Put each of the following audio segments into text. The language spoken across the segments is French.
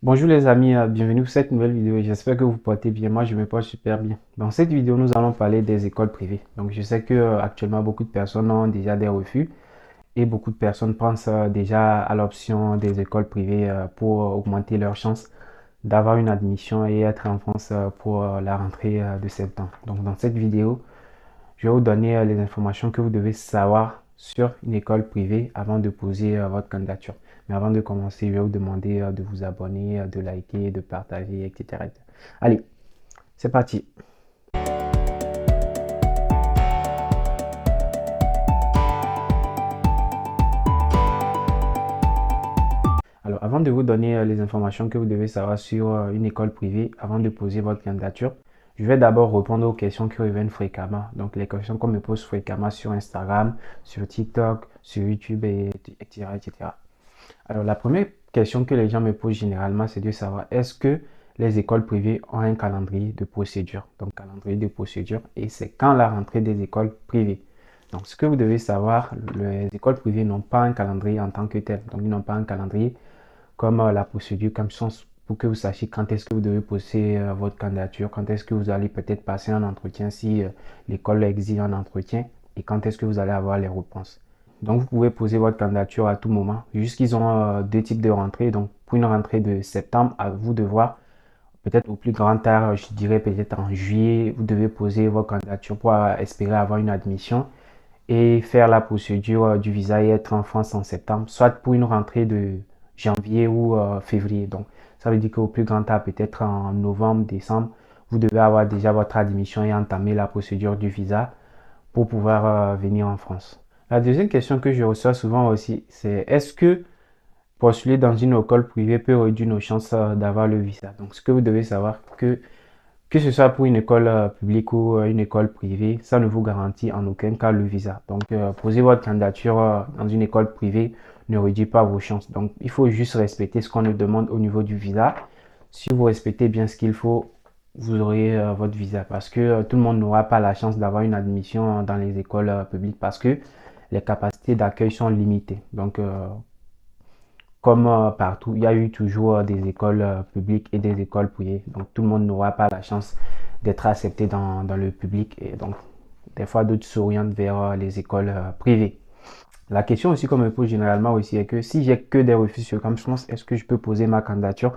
Bonjour les amis, bienvenue pour cette nouvelle vidéo. J'espère que vous portez bien. Moi, je me porte super bien. Dans cette vidéo, nous allons parler des écoles privées. Donc, je sais que actuellement, beaucoup de personnes ont déjà des refus et beaucoup de personnes pensent déjà à l'option des écoles privées pour augmenter leurs chances d'avoir une admission et être en France pour la rentrée de septembre. Donc, dans cette vidéo, je vais vous donner les informations que vous devez savoir sur une école privée avant de poser votre candidature. Mais avant de commencer, je vais vous demander de vous abonner, de liker, de partager, etc. Allez, c'est parti. Alors, avant de vous donner les informations que vous devez savoir sur une école privée, avant de poser votre candidature, je vais d'abord répondre aux questions qui reviennent fréquemment. Donc, les questions qu'on me pose fréquemment sur Instagram, sur TikTok, sur YouTube, etc., etc. Alors, la première question que les gens me posent généralement, c'est de savoir est-ce que les écoles privées ont un calendrier de procédure. Donc, calendrier de procédure, et c'est quand la rentrée des écoles privées. Donc, ce que vous devez savoir, les écoles privées n'ont pas un calendrier en tant que tel. Donc, ils n'ont pas un calendrier comme la procédure, comme sens pour que vous sachiez quand est-ce que vous devez poser votre candidature, quand est-ce que vous allez peut-être passer un entretien si l'école exige un entretien et quand est-ce que vous allez avoir les réponses. Donc, vous pouvez poser votre candidature à tout moment. Juste qu'ils ont deux types de rentrées. Donc, pour une rentrée de septembre, à vous de voir, peut-être au plus grand tard, je dirais peut-être en juillet, vous devez poser votre candidature pour espérer avoir une admission et faire la procédure du visa et être en France en septembre, soit pour une rentrée de janvier ou février. Donc, ça veut dire qu'au plus grand tard, peut-être en novembre, décembre, vous devez avoir déjà votre admission et entamer la procédure du visa pour pouvoir venir en France. La deuxième question que je reçois souvent aussi, c'est est-ce que postuler dans une école privée peut réduire nos chances d'avoir le visa? Donc, ce que vous devez savoir, que ce soit pour une école publique ou une école privée, ça ne vous garantit en aucun cas le visa. Donc, poser votre candidature dans une école privée ne réduit pas vos chances. Donc, il faut juste respecter ce qu'on nous demande au niveau du visa. Si vous respectez bien ce qu'il faut, vous aurez votre visa parce que tout le monde n'aura pas la chance d'avoir une admission dans les écoles publiques parce que les capacités d'accueil sont limitées. Donc, comme partout, il y a eu toujours des écoles publiques et des écoles privées. Donc, tout le monde n'aura pas la chance d'être accepté dans le public. Et donc, des fois, d'autres s'orientent vers les écoles privées. La question aussi qu'on me pose généralement aussi est que si j'ai que des refus sur Campus, est-ce que je peux poser ma candidature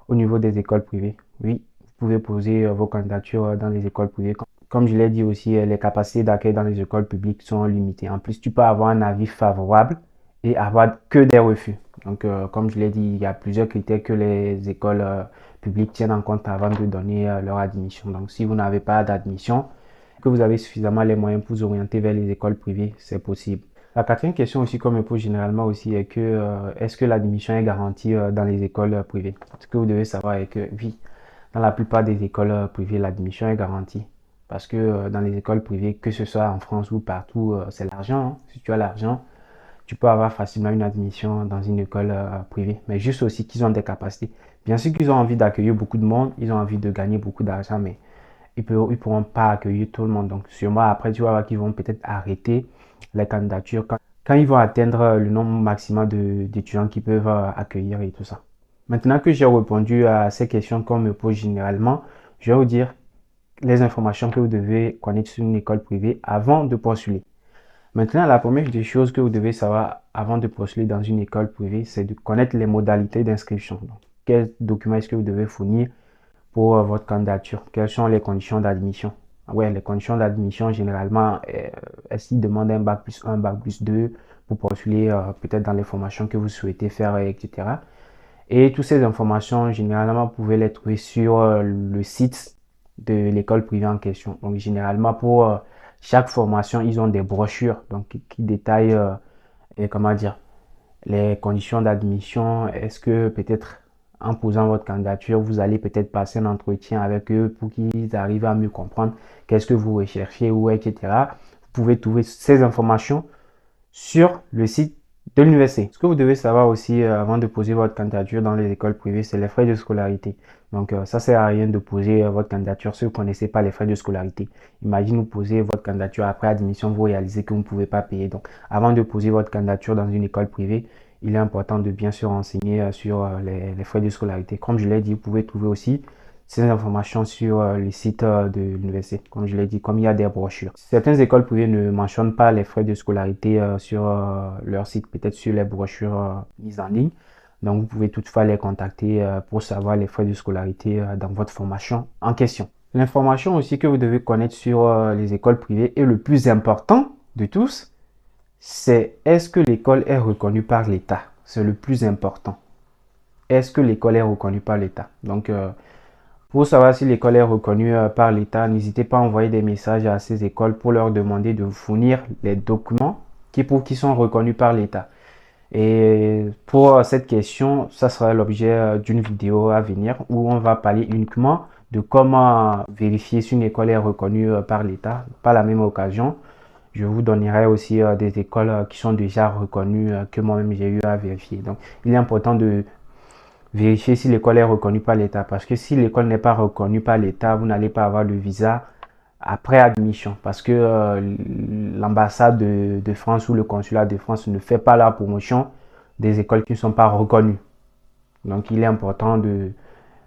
au niveau des écoles privées? Oui, vous pouvez poser vos candidatures dans les écoles privées. Comme je l'ai dit aussi, les capacités d'accueil dans les écoles publiques sont limitées. En plus, tu peux avoir un avis favorable et avoir que des refus. Donc, comme je l'ai dit, il y a plusieurs critères que les écoles publiques tiennent en compte avant de donner leur admission. Donc, si vous n'avez pas d'admission, que vous avez suffisamment les moyens pour vous orienter vers les écoles privées, c'est possible. La quatrième question aussi qu'on me pose généralement aussi est que est-ce que l'admission est garantie dans les écoles privées? Ce que vous devez savoir est que oui, dans la plupart des écoles privées, l'admission est garantie. Parce que dans les écoles privées, que ce soit en France ou partout, c'est l'argent, hein. Si tu as l'argent, tu peux avoir facilement une admission dans une école privée. Mais juste aussi qu'ils ont des capacités. Bien sûr qu'ils ont envie d'accueillir beaucoup de monde, ils ont envie de gagner beaucoup d'argent, mais ils ne pourront pas accueillir tout le monde. Donc, sûrement, après, tu vas voir qu'ils vont peut-être arrêter les candidatures quand ils vont atteindre le nombre maximal d'étudiants qu'ils peuvent accueillir et tout ça. Maintenant que j'ai répondu à ces questions qu'on me pose généralement, je vais vous dire les informations que vous devez connaître sur une école privée avant de postuler. Maintenant, la première des choses que vous devez savoir avant de postuler dans une école privée, c'est de connaître les modalités d'inscription. Donc, quels documents est-ce que vous devez fournir pour votre candidature? Quelles sont les conditions d'admission? Ouais, les conditions d'admission, généralement, est-ce qu'ils demandent un bac plus 1, bac plus 2 pour postuler peut-être dans les formations que vous souhaitez faire, etc. Et toutes ces informations, généralement, vous pouvez les trouver sur le site de l'école privée en question. Donc, généralement, pour chaque formation, ils ont des brochures donc, qui détaillent, comment dire, les conditions d'admission. Est-ce que peut-être en posant votre candidature, vous allez peut-être passer un entretien avec eux pour qu'ils arrivent à mieux comprendre qu'est-ce que vous recherchez ou etc. Vous pouvez trouver ces informations sur le site de l'université. Ce que vous devez savoir aussi avant de poser votre candidature dans les écoles privées, c'est les frais de scolarité. Donc ça sert à rien de poser votre candidature si vous ne connaissez pas les frais de scolarité. Imagine vous posez votre candidature après admission, vous réalisez que vous ne pouvez pas payer. Donc avant de poser votre candidature dans une école privée, il est important de bien se renseigner sur les frais de scolarité. Comme je l'ai dit, vous pouvez trouver aussi ces informations sur les sites de l'université. Comme je l'ai dit, comme il y a des brochures. Certaines écoles privées ne mentionnent pas les frais de scolarité sur leur site, peut-être sur les brochures mises en ligne. Donc, vous pouvez toutefois les contacter pour savoir les frais de scolarité dans votre formation en question. L'information aussi que vous devez connaître sur les écoles privées est le plus important de tous, c'est est-ce que l'école est reconnue par l'État? C'est le plus important. Est-ce que l'école est reconnue par l'État? Donc, pour savoir si l'école est reconnue par l'État, n'hésitez pas à envoyer des messages à ces écoles pour leur demander de vous fournir les documents qui prouvent qu'ils sont reconnus par l'État. Et pour cette question, ça sera l'objet d'une vidéo à venir où on va parler uniquement de comment vérifier si une école est reconnue par l'État. Par la même occasion, je vous donnerai aussi des écoles qui sont déjà reconnues que moi-même j'ai eu à vérifier. Donc, il est important de vérifier si l'école est reconnue par l'État parce que si l'école n'est pas reconnue par l'État, vous n'allez pas avoir le visa après admission parce que l'ambassade de France ou le consulat de France ne fait pas la promotion des écoles qui ne sont pas reconnues. Donc, il est important de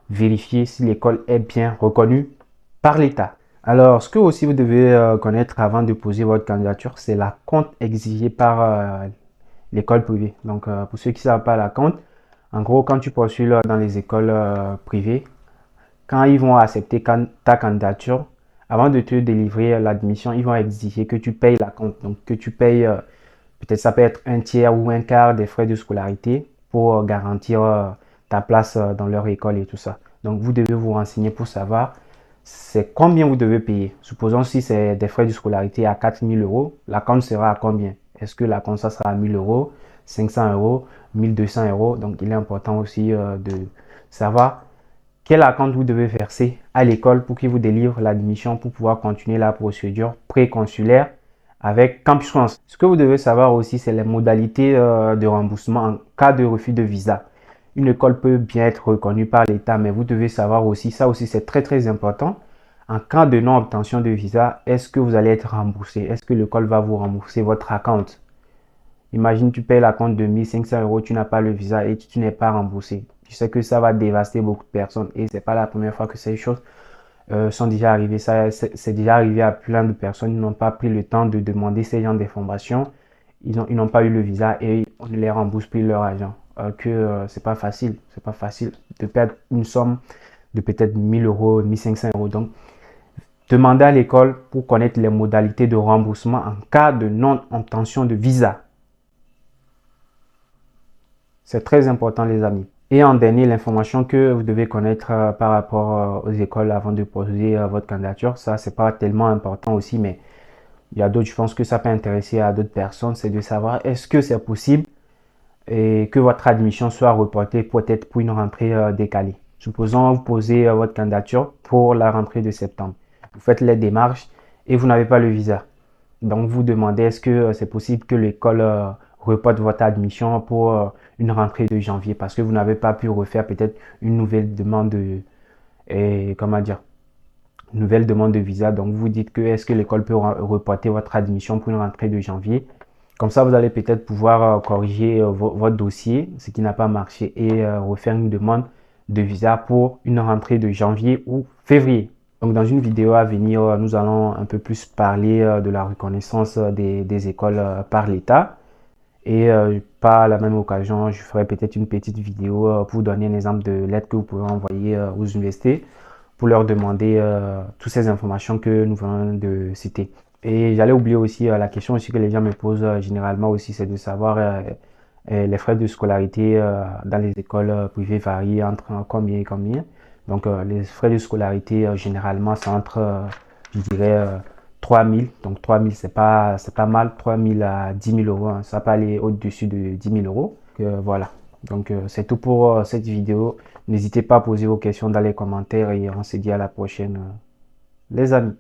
vérifier si l'école est bien reconnue par l'État. Alors, ce que aussi vous devez connaître avant de poser votre candidature, c'est la compte exigée par l'école privée. Donc, pour ceux qui ne savent pas la compte, en gros, quand tu postules dans les écoles privées, quand ils vont accepter ta candidature, avant de te délivrer l'admission, ils vont exiger que tu payes la compte. Donc, que tu payes, peut-être ça peut être un tiers ou un quart des frais de scolarité pour garantir ta place dans leur école et tout ça. Donc, vous devez vous renseigner pour savoir c'est combien vous devez payer. Supposons si c'est des frais de scolarité à 4 000 euros, la compte sera à combien? Est-ce que la compte ça sera à 1 000 euros, 500 euros, 1 200 euros? Donc, il est important aussi de savoir quel acompte vous devez verser à l'école pour qu'ils vous délivrent l'admission pour pouvoir continuer la procédure préconsulaire avec Campus France. Ce que vous devez savoir aussi, c'est les modalités de remboursement en cas de refus de visa. Une école peut bien être reconnue par l'État, mais vous devez savoir aussi, ça aussi c'est très important, en cas de non-obtention de visa, est-ce que vous allez être remboursé? Est-ce que l'école va vous rembourser votre acompte? Imagine tu payes l'acompte de 1 500 euros, tu n'as pas le visa et tu n'es pas remboursé. Tu sais que ça va dévaster beaucoup de personnes et c'est pas la première fois que ces choses sont déjà arrivées. C'est déjà arrivé à plein de personnes. Ils n'ont pas pris le temps de demander ces genres d'informations. Ils n'ont pas eu le visa et on ne les rembourse plus leur argent. C'est pas facile. C'est pas facile de perdre une somme de peut-être 1 000 euros, 1 500 euros. Donc, demandez à l'école pour connaître les modalités de remboursement en cas de non-obtention de visa. C'est très important, les amis. Et en dernier, l'information que vous devez connaître par rapport aux écoles avant de poser votre candidature, ça, c'est pas tellement important aussi, mais il y a d'autres, je pense que ça peut intéresser à d'autres personnes, c'est de savoir est-ce que c'est possible et que votre admission soit reportée peut-être pour une rentrée décalée. Supposons vous posez votre candidature pour la rentrée de septembre. Vous faites les démarches et vous n'avez pas le visa. Donc, vous demandez est-ce que c'est possible que l'école reporte votre admission pour une rentrée de janvier parce que vous n'avez pas pu refaire peut-être une nouvelle demande une nouvelle demande de visa. Donc, vous dites que est-ce que l'école peut reporter votre admission pour une rentrée de janvier. Comme ça, vous allez peut-être pouvoir corriger votre dossier, ce qui n'a pas marché, et refaire une demande de visa pour une rentrée de janvier ou février. Donc, dans une vidéo à venir, nous allons un peu plus parler de la reconnaissance des écoles par l'État. Et par la même occasion, je ferai peut-être une petite vidéo pour vous donner un exemple de lettre que vous pouvez envoyer aux universités pour leur demander toutes ces informations que nous venons de citer. Et j'allais oublier aussi la question aussi que les gens me posent généralement aussi, c'est de savoir les frais de scolarité dans les écoles privées varient entre combien et combien. Donc les frais de scolarité généralement c'est entre, je dirais, 3 000. Donc 3 000 c'est pas mal, 3 000 à 10 000 euros, hein. Ça peut aller au-dessus de 10 000 euros. Voilà. Donc c'est tout pour cette vidéo. N'hésitez pas à poser vos questions dans les commentaires et on se dit à la prochaine les amis.